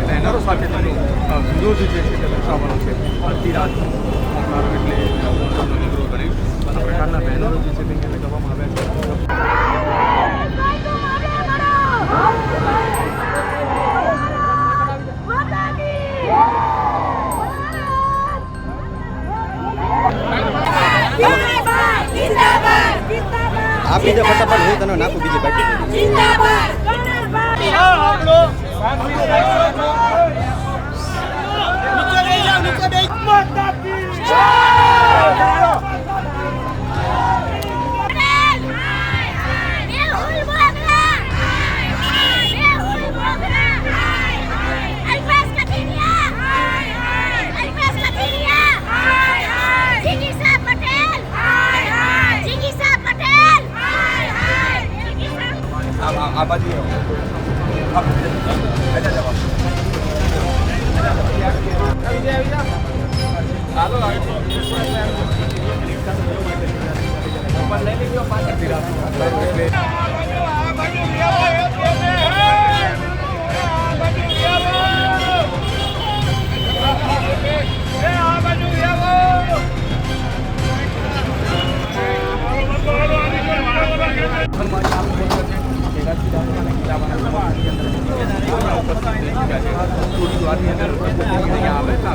બેનરો સાથે વિરોધ જે છે તે દર્શાવવાનો છે. અડધી રાત એટલે નિગ્રહ કરી આ પ્રકારના બેનરો જે છે તે કરવામાં આવ્યા आप बीजे फटाफट हो तने नाखो बीजे बाकी जिंदाबाद नीचे बैठ माता की आबादी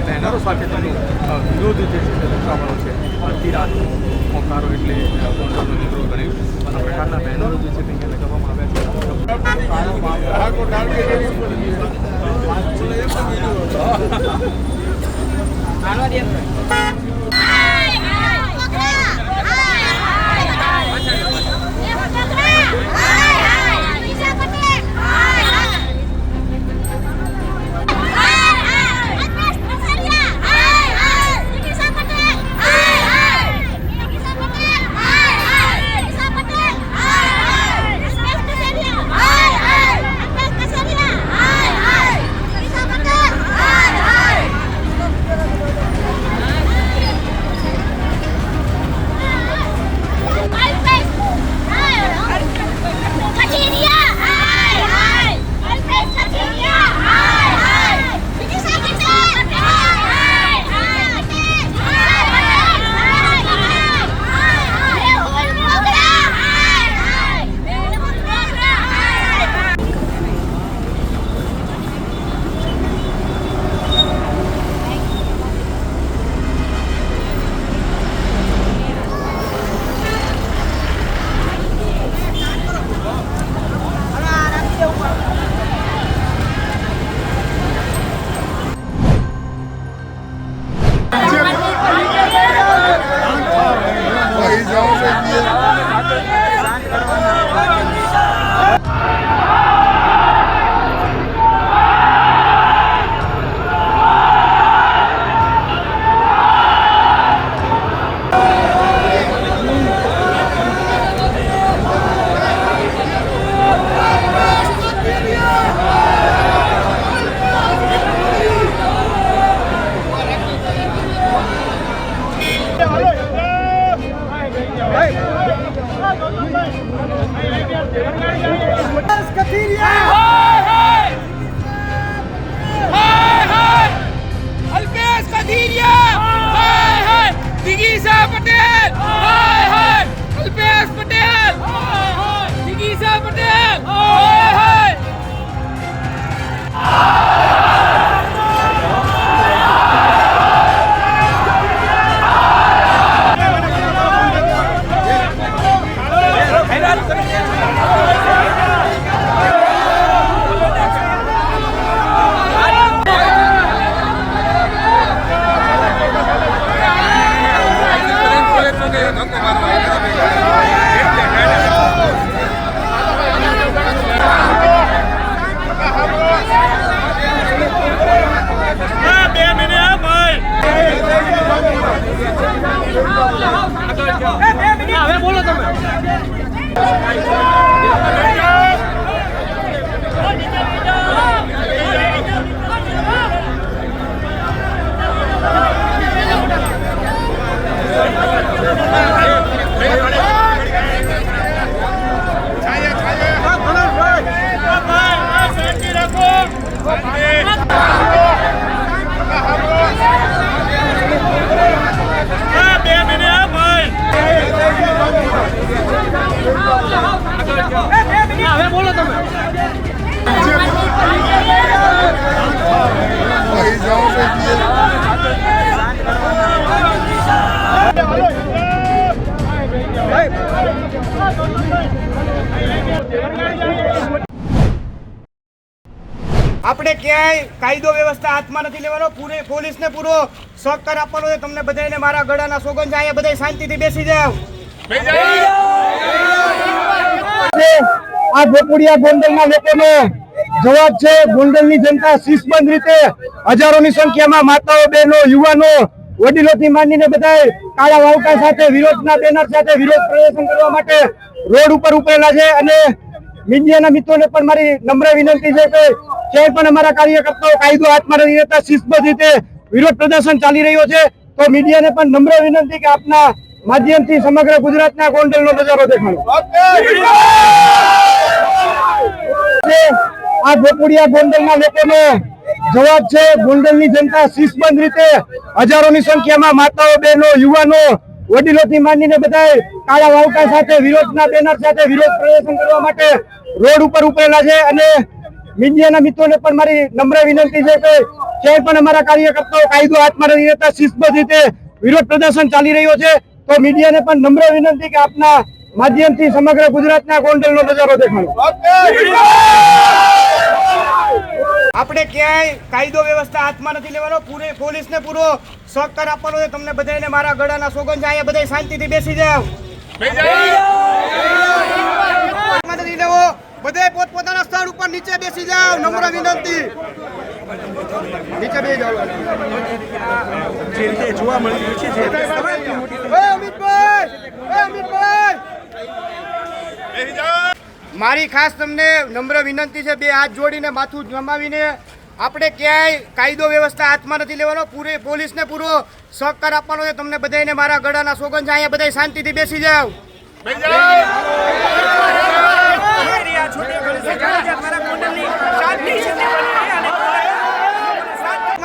બેનરો સાથે વિરોધ જે છે તે દર્શાવવાનો છે. અડધી રાત મોકારો એટલે નિગ્રહ કર્યું આ પ્રકારના બેનરો જે છે તે કરવામાં આવ્યા છે. આપણે ક્યાંય કાયદો વ્યવસ્થા હાથમાં નથી લેવાનો, પોલીસને પૂરો સહકાર આપવાનો છે. તમને બધાને મારા ગળાના સોગંદ છે. અહીંયા બધા શાંતિથી બેસી જાવ. આ ભોપુડિયા ગોંડલના લોકોનો જવાબ છે. ગોંડલની જનતા શિસ્તબદ્ધ રીતે હજારોની સંખ્યામાં માતાઓ, બહેનો, યુવાનો, વડીલોથી માંડીને બધા કાળા વાવટા સાથે, વિરોધના બેનર સાથે વિરોધ પ્રદર્શન કરવા માટે રોડ ઉપર ઉપરેલા છે. અને મીડિયાના મિત્રોને પણ મારી નમ્ર વિનંતી છે કે ક્યાંય પણ અમારા કાર્યકર્તાઓ કાયદો હાથમાં નથી લેતા, શિસ્તબદ્ધ રીતે વિરોધ પ્રદર્શન ચાલી રહ્યો છે. તો મીડિયાને પણ નમ્ર વિનંતી કે આપના માધ્યમથી સમગ્ર ગુજરાતના ગોંડલનો નજારો દેખાડો. આ ભોપુડિયા ગોંડલના લોકોનો જવાબ છે. ગોંડલની જનતા શિસ્તબદ્ધ રીતે હજારોની સંખ્યામાં માતાઓ, બહેનો, યુવાનો, વડીલોથી માંડીને બધા કાળા વાવટા સાથે, વિરોધના બેનર સાથે વિરોધ પ્રદર્શન કરવા માટે રોડ ઉપર ઉપરેલા છે. અને મીડિયાના મિત્રોને પણ મારી નમ્ર વિનંતી છે કે ક્યાંય પણ અમારા કાર્યકર્તાઓ કાયદો હાથમાં નથી લેતા, શિસ્તબદ્ધ રીતે વિરોધ પ્રદર્શન ચાલી રહ્યો છે. તો મીડિયાને પણ નમ્ર વિનંતી કે આપના માધ્યમથી સમગ્ર ગુજરાતના ગોંડલનો નજારો દેખાડો. આપણે ક્યાંય કાયદો વ્યવસ્થા હાથમાં નથી લેવાનો, પોલીસને પૂરો સહકાર આપવાનો છે. તમને બધાને મારા ગળાના સોગંદ છે. અહીંયા બધા શાંતિથી બેસી જાવ. નથી લેવો. બધે પોતપોતાના સ્થળ ઉપર નીચે બેસી જાવ. નમ્ર વિનંતી. નીચે બેસી જાવ. જે રીતે જોવા મળી રહ્યું છે મારી ખાસ તમને નમ્ર વિનંતી છે, બે હાથ જોડીને માથું નમાવીને આપણે ક્યાંય કાયદો વ્યવસ્થા હાથમાં નથી લેવાનો, પોલીસને પૂરો સહકાર આપવાનો છે. તમને બધાને મારા ગળાના સોગંદ છે. અહીંયા બધા શાંતિથી બેસી જાવ.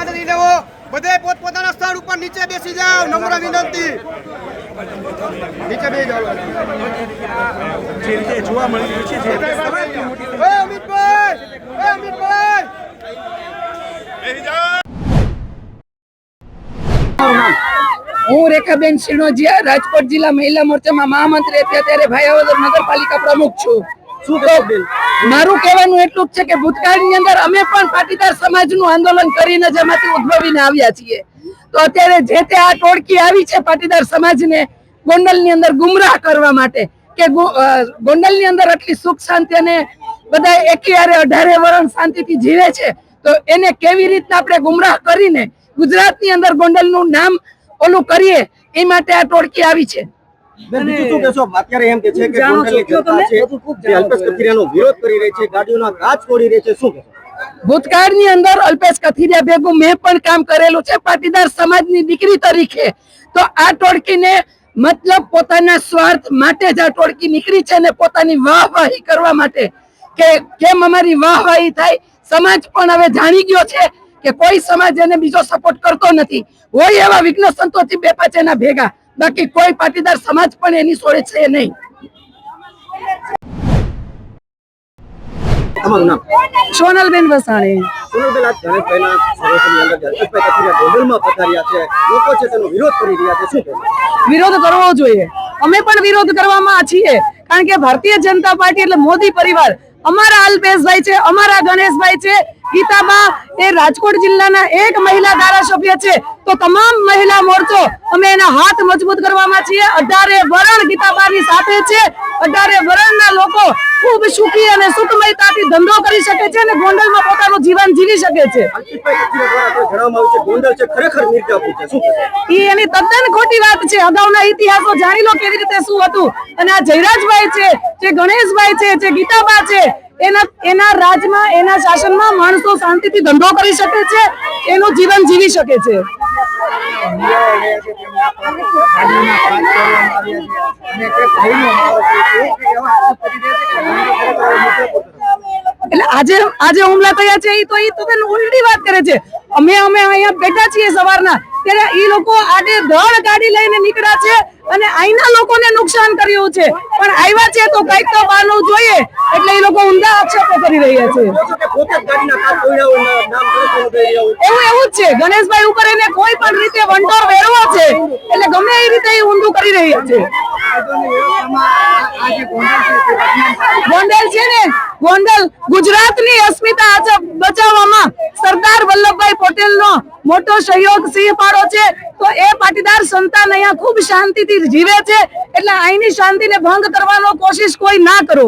નથી લેવો. બધે પોતપોતાના સ્થળ ઉપર નીચે બેસી જાવ. નમ્ર વિનંતી. નીચે બેસી જાવ. જે રીતે જોવા મળી રહ્યું છે હું રેખાબેન સિણોજીયા, રાજકોટ જિલ્લા મહિલા મોરચામાં મહામંત્રી હતી, અત્યારે ભાયાવદર નગરપાલિકા પ્રમુખ છું. શું કહો? મારું કહેવાનું એટલું જ છે કે ભૂતકાળની અંદર અમે પણ પાટીદાર સમાજનું આંદોલન કરીને જેમાંથી ઉદ્ભવીને આવ્યા છીએ. તો અત્યારે જે તે આ ટોળકી આવી છે પાટીદાર સમાજને ગોંડલની અંદર ગુમરાહ કરવા માટે કે ગોંડલની અંદર આટલી સુખ શાંતિ અને બધા એકીયારે 18 વર્ષ શાંતિથી જીવે છે, તો એને કેવી રીતના આપણે ગુમરાહ કરીને ગુજરાતની અંદર ગોંડલનું નામ ઓલું કરીએ, એ માટે આ ટોળકી આવી છે. અત્યારે એમ કે છે કે ગોંડલની જનતા છે જે અલ્પેશ કથિરિયાનો વિરોધ કરી રહી છે, ગાડીઓના કાચ તોડી રહી છે, શું કહેશો? ભૂતકાળની અંદર અલ્પેશ કથિરિયા ભેગું મેં પણ કામ કરેલું છે પાટીદાર સમાજની દીકરી તરીકે. તો આ ટોળકીને મતલબ પોતાના સ્વાર્થ માટે જ આ ટોળકી નીકળી છે, ને પોતાની વાહવાહી કરવા માટે કે કેમ અમારી વાહવાહી થાય. સમાજ પણ હવે જાણી ગયો છે કે કોઈ સમાજ એને બીજો સપોર્ટ કરતો નથી. હોય એવા વિઘ્ન સંતોષી બે પાંચ એના ભેગા, બાકી કોઈ પાટીદાર સમાજ પણ એની સોળે છે નહીં. તમારું નામ? સોનલબેન વસાણી. સોનલબેન, આજ ગણેશભાઈના સર્વેની અંદર અલ્પેશભાઈ કથિરિયા ગોંડલમાં પધાર્યા છે, લોકો છે તેનો વિરોધ કરી રહ્યા છે, શું કહેશો? વિરોધ કરવો જોઈએ. અમે પણ વિરોધ કરવામાં છીએ, કારણ કે ભારતીય જનતા પાર્ટી એટલે મોદી પરિવાર. અમારા અલ્પેશભાઈ છે, અમારા ગણેશભાઈ છે, ગીતાબા એ રાજકોટ જિલ્લાના એક મહિલા ધારાસભ્ય છે. તો તમામ મહિલા મોરચો અમે એના હાથ મજબૂત કરવામાં છીએ. 18 વરણ ગીતાબાની સાથે છે. 18 વરણના લોકો ખૂબ સુખી અને સુખમયતાથી ધંધો કરી શકે છે અને ગોંડલમાં પોતાનું જીવન જીવી શકે છે. અલ્પેશભાઈ કથિરિયા દ્વારા જણાવવામાં આવ્યું છે ગોંડલ છે ખરેખર મિર્જાપુર છે, શું કહેશો? એની તદ્દન ખોટી વાત છે. અગાઉના ઇતિહાસો જાણી લો કેવી રીતે શું હતું. અને આ જયરાજભાઈ છે, જે ગણેશભાઈ છે, જે ગીતાબા છે, એના રાજમાં, એના શાસનમાં માણસો શાંતિથી ધંધો કરી શકે છે, એનું જીવન જીવી શકે છે. એટલે આજે હુમલા થયા છે એ તો ઉલટી વાત કરે છે. અમે અહીંયા બેઠા છીએ સવારના, ત્યારે એ લોકો આડે ધડ ગાડી લઈને નીકળ્યા છે અને અહીંના લોકોને નુકસાન કર્યું છે. પણ આવ્યા છે તો કઈક તો બહાનું જોઈએ. એટલે એ લોકો ઊંધા આક્ષેપો કરી રહ્યા છે. કહો છો કે પોતે જ ગાડીના કાચ તોડ્યા હોય ને નામ ગણતરી કરી રહ્યા હોય. એવું જ છે. ગણેશભાઈ ઉપર એને કોઈ પણ રીતે વંટોર વેરવો છે એટલે ગમે એ રીતે એ ઊંધું કરી રહ્યા છે. ગોંડલ છે ને, ગોંડલ ગુજરાતની અસ્મિતા આજે બચાવવામાં સરદાર વલ્લભભાઈ પટેલનો મોટો સહયોગ સિંહ ફાળો છે. તો એ પાટીદાર સંતાન અહીંયા ખૂબ શાંતિથી જીવે છે એટલે અહીંની શાંતિને ભંગ કરવાનો કોશિશ કોઈ ના કરો.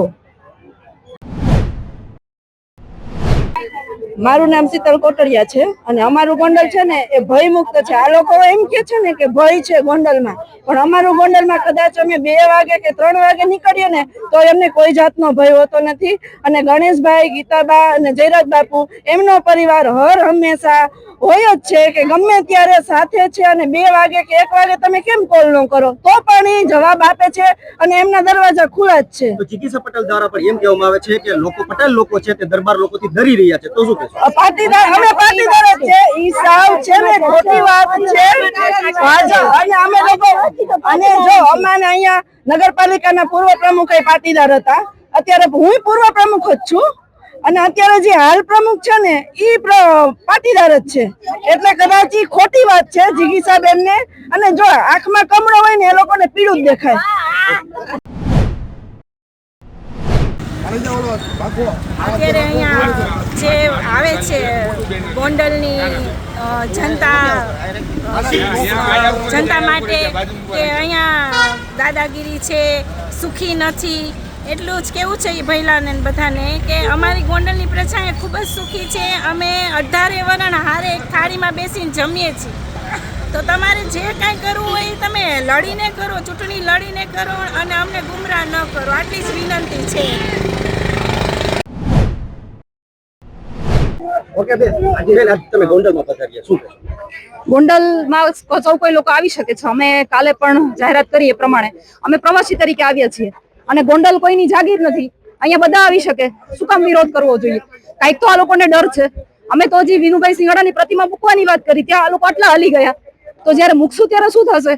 મારું નામ શીતલ કોટડિયા છે અને અમારું ગોંડલ છે ને એ ભય મુક્ત છે. આ લોકો એમ કે છે ને કે ભય છે ગોંડલમાં, પણ અમારું ગોંડલમાં કદાચ અમે 2 વાગે કે 3 વાગે નીકળીએ ને તો એમને કોઈ જાતનો ભય હોતો નથી. અને ગણેશભાઈ, ગીતાબા અને જયરાજ બાપુ એમનો પરિવાર હર હંમેશા હોય જ છે કે ગમે ત્યારે સાથે છે. અને 2 વાગે કે 1 વાગે તમે કેમ કોલ ન કરો તો પણ એ જવાબ આપે છે અને એમના દરવાજા ખુલ્લા જ છે. તો જિગીસા પટેલ દ્વારા પણ એમ કહેવામાં આવે છે કે લોકો પટેલ લોકો છે તે દરબાર લોકોથી ડરી રહ્યા છે, તો શું કહેશો? પાટીદાર અમે પાટીદાર જ છે. ઈ સાવ છે ને ખોટી વાત છે. અને અમે લોકો અને જો અમારે અહીંયા નગરપાલિકાના પૂર્વ પ્રમુખ પાટીદાર હતા, અત્યારે હું પૂર્વ પ્રમુખ જ છું અને અત્યારે જે હાલ પ્રમુખ છે ને ઈ પાટીદાર જ છે. એટલે કદાચ ઈ ખોટી વાત છે જિગીસાબેન ને. અને જો આંખમાં કમળો હોય ને એ લોકોને પીળું જ દેખાય. અત્યારે અહીંયા જે આવે છે ગોંડલની જનતા માટે કે અહીંયા દાદાગીરી છે, સુખી નથી, એટલું જ કેવું છે એ ભૈલાને બધાને કે અમારી ગોંડલની પ્રજા એ ખૂબ જ સુખી છે. અમે 18 વરણ હારે એક થાળીમાં બેસીને જમીએ છીએ. તો તમારે જે કાંઈ કરવું હોય એ તમે લડીને કરો, ચૂંટણી લડીને કરો અને અમને ગુમરાહ ન કરો, આટલી જ વિનંતી છે. ઓકે બેન, આજે તમે ગોંડલમાં પધાર્યા, શું કહેશો? ગોંડલમાં સૌ કોઈ લોકો આવી શકે છે. અમે કાલે પણ જાહેરાત કરી એ પ્રમાણે અમે પ્રવાસી તરીકે આવ્યા છીએ અને ગોંડલ કોઈની જાગીર નથી. અહીંયા બધા આવી શકે. શું કામ વિરોધ કરવો જોઈએ? કાંઈક તો આ લોકોને ડર છે. અમે તો હજી વિનુભાઈ સિંગાડાની પ્રતિમા મૂકવાની વાત કરી, ત્યાં આ લોકો આટલા હાલી ગયા. તો જયારે મૂકશું ત્યારે શું થશે?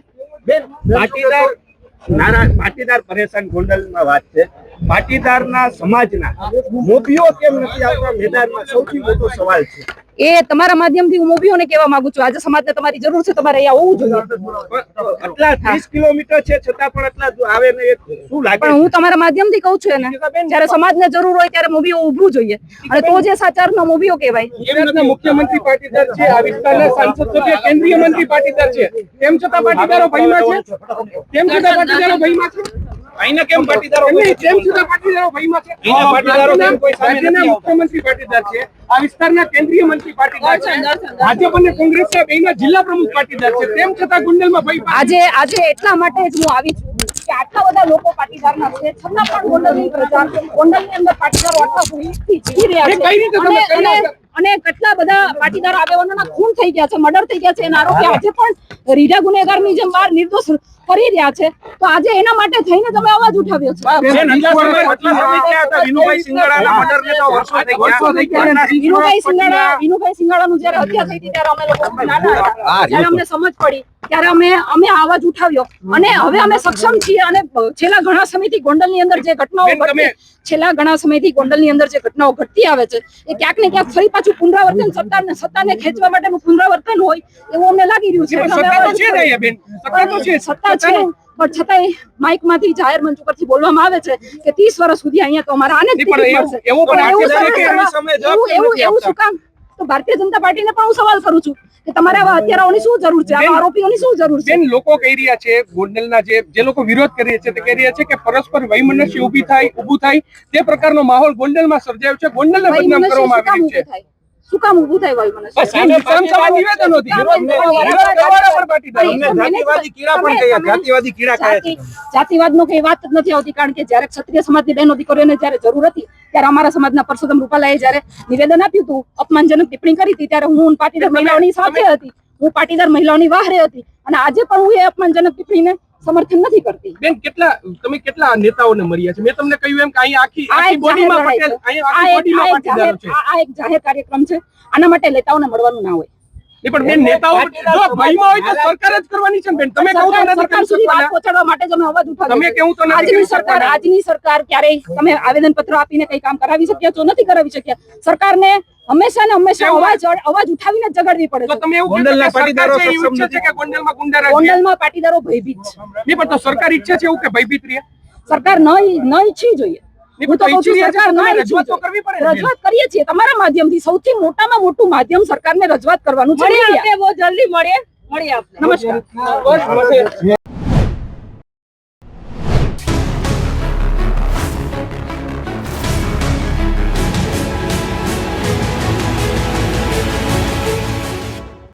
પાટીદાર પરેશાન ગોંડલમાં વાત છે. પાટીદારના સમાજના મોભીઓ કેમ નથી આવતા મેદાનમાં સૌથી મોટો સવાલ છે. એ તમારા માધ્યમથી હું મોભીઓને કહેવા માંગુ છું, આજે સમાજને તમારી જરૂર છે, તમારે અહીંયા હોવું જોઈએ. આટલા 30 કિલોમીટર છે છતાં પણ આટલા આવે ને શું લાગે? પણ હું તમારા માધ્યમથી કહું છું એને, જ્યારે સમાજને જરૂર હોય ત્યારે મોભીઓ ઊભું જોઈએ અને તો જે સાચારનો મોભીઓ કહેવાય. ગુજરાતના મુખ્યમંત્રી પાટીદાર છે, આ વિસ્તારના સાંસદ સભ્ય કેન્દ્રીય મંત્રી પાટીદાર છે, તેમ છતાં પાટીદારો ભયમાં છે. તેમ છતાં પાટીદારો ભયમાં છે. અહીંના કેમ પાટીદારો તેમ છતાં પાટીદારો ભયમાં છે. અહીંના પાટીદારો કેમ કોઈ સામે નથી? મુખ્યમંત્રી પાટીદાર છે, આ વિસ્તારના કેન્દ્રીય મંત્રી પાટીદાર છે, ભાજપ અને કોંગ્રેસના બેના જિલ્લા પ્રમુખ પાટીદાર છે, તેમ છતાં ગોંડલમાં ભય. આજે એટલા માટે જ હું આવી છું કે આટલા બધા લોકો પાટીદારના છે છતાં પણ ગોંડલની પ્રજા, ગોંડલની અંદર પાટીદારો આટલા ભૂમિથી જીવી રહ્યા છે. અને કેટલા બધા પાટીદાર આગેવાનોના ખૂન થઈ ગયા છે, મર્ડર થઈ ગયા છે. એના આરોપી આજે પણ રીઢા ગુનેગારની જેમ બહાર નિર્દોષ ફરી રહ્યા છે. તો આજે એના માટે થઈને તમે અવાજ ઉઠાવ્યો છે. વિનુભાઈ સિંગાડાનું જયારે હત્યા થઈ હતી ત્યારે અમે લોકો નાના હતા, ત્યારે અમને સમજ પડી, ત્યારે અમે અવાજ ઉઠાવ્યો અને હવે અમે સક્ષમ છીએ. અને છેલ્લા ઘણા સમયથી ગોંડલની અંદર જે ઘટનાઓ ઘટતી આવે છે એ ક્યાંક ને ક્યાંક ફરી પાછું પુનરાવર્તન, સત્તાને ખેંચવા માટેનું પુનરાવર્તન હોય એવું અમને લાગી રહ્યું છે. સત્તા છે પણ છતાંય માઇક માંથી જાહેર મંચ ઉપરથી બોલવામાં આવે છે કે 30 વર્ષ સુધી અહીંયા તો અમારા આને એવું શું કામ? તો ભારતીય જનતા પાર્ટીને પણ હું સવાલ કરું છું કે તમારે આવા હત્યારાઓની શું જરૂર છે, આવા આરોપીઓની શું જરૂર છે? લોકો કહી રહ્યા છે, ગોંડલના જે લોકો વિરોધ કરી રહ્યા છે તે કહી રહ્યા છે કે પરસ્પર વૈમનસ્ય ઊભું થાય તે પ્રકારનો માહોલ ગોંડલમાં સર્જાયો છે, ગોંડલને બદનામ કરવામાં આવી રહ્યું છે. શું કામ ઊભું થાય વૈમનસ્ય? જાતિવાદનો કઈ વાત જ નથી આવતી, કારણ કે જયારે ક્ષત્રિય સમાજની બહેનો દીકરીઓને જયારે જરૂર હતી ત્યારે અમારા સમાજના પરસોત્તમ રૂપાલાએ જયારે નિવેદન આપ્યું હતું, અપમાનજનક ટિપ્પણી કરી હતી, ત્યારે હું પાટીદાર મહિલાઓની સાથે હતી, હું પાટીદાર મહિલાઓની વાહરે હતી. અને આજે પણ હું એ અપમાનજનક ટિપ્પણીને સમર્થન નથી કરતી. બેન, તમે કેટલા નેતાઓને મળ્યા છે? મેં તમને કહ્યું એમ કે અહીંયા આખી બોડીમાં પટેલ, અહીંયા આખી બોડીમાં પાટીદારો છે. આ એક જાહેર કાર્યક્રમ છે, આના માટે નેતાઓને મળવાનું ના હોય. એ પણ બેન નેતાઓ જો ભયમાં હોય તો સરકાર જ કરવાની છે ને બેન. તમે કહો તો નથી સરકાર કરી સુધી વાત શકવાના. પહોંચાડવા માટે જ અમે અવાજ ઉઠાવીએ તમે છીએ. કેવું તો નથી આજની કરી સરકાર શકવાના. આજની સરકાર ક્યારેય તમે આવેદન પત્ર આપીને કઈ કામ કરાવી શક્યા છો? નથી કરાવી શક્યા. સરકારને હંમેશા ને હંમેશા અવાજ ઉઠાવીને જ જગાડવી પડે તો છે. તમે એવું કહો ગોંડલના કે સરકાર પાટીદારો છે એ સક્ષમ ઈચ્છે છે કે ગોંડલમાં ગુંડારાજ રહે? ગોંડલમાં પાટીદારો ભયભીત છે. નહીં, પણ તો સરકાર ઈચ્છે છે એવું કે ભયભીત રહે? સરકાર ન ઈચ્છવી જોઈએ. નહીં, હું તો પણ કહું છું ઈચ્છવી છે સરકાર તો ન તમારે ઈચ્છવી રજૂઆત તો કરવી પડે ને બેન. રજૂઆત કરીએ છીએ તમારા માધ્યમથી. સૌથી મોટામાં મોટું માધ્યમ સરકારને રજૂઆત કરવાનું છે. બહુ જલ્દી મળીએ આપણે. નમસ્કાર.